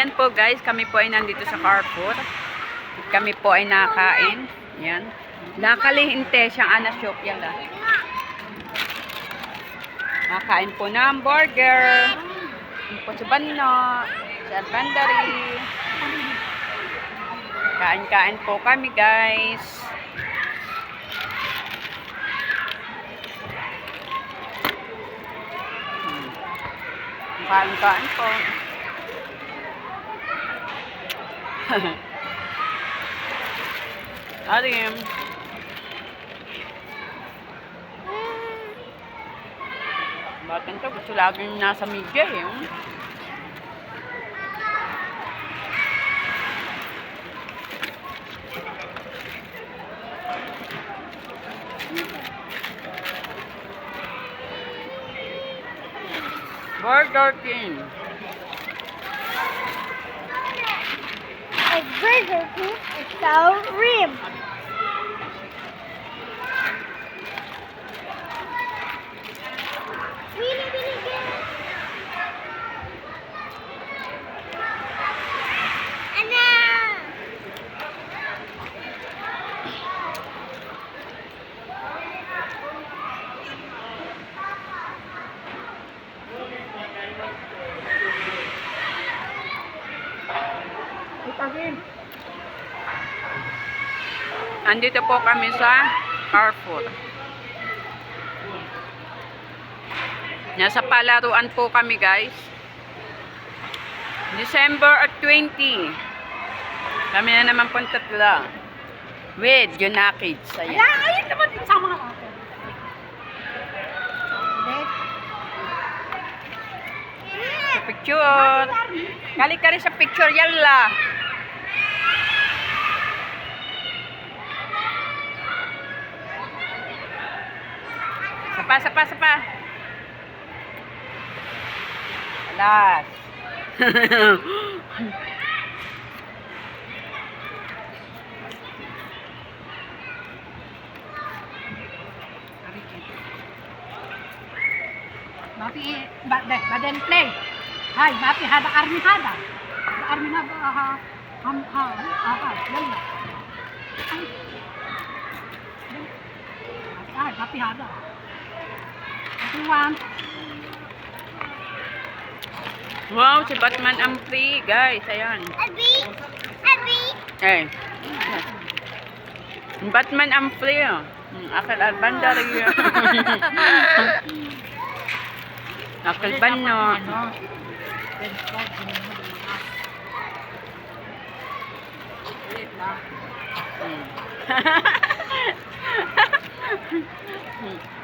Ayan po guys, kami po ay nandito sa Carrefour. Kami po ay nakain. Ayan. Nakalihinte siyang anasyok yan lah. Nakain po ng burger. Yung po sa Banno. Sa Bandari. Kain-kain po kami guys. Kain-kain po. Arim. Bakit ito? Gusto laging nasa media eh. Burger King. A Burger King is so rim. Really, really good. Anna. Andito po kami sa Carrefour. Nasa palaruan po kami guys. December 20. Kami na naman po tatlo. With Junakids. Ayan. Ayun naman din sa mga ako. Sa picture. Kali-kali sa picture. Yalla. Sapa. Alas. Mapi, baden play. Hai, mapi hada army hada. Army hada yalla. Hai, mapi hada. Tuan. Wow, si Batman ang free guys. Ayan. Abi. Eh. Batman ang free. Akal Albandari. Akal Banno.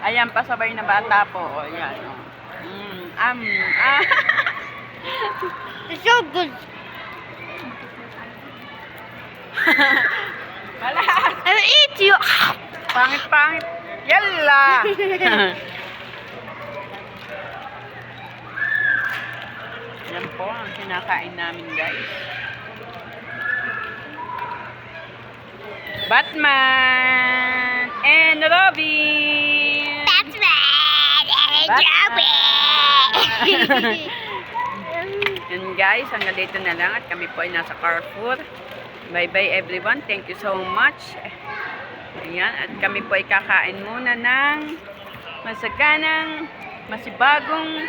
Ayan, pasabay na bata po. O, ayan. It's so good. Wala. I'll eat you. Pangit. Yalla. Yan po ang kinakain namin guys. Batman and Robin. Batman and Robin. And guys, hanggang dito na lang at kami po ay nasa Carrefour. Bye-bye everyone. Thank you so much. Ayan, at kami po ay kakain muna ng masaganang, bagong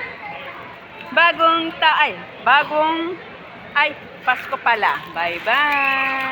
Pasko pala. Bye-bye!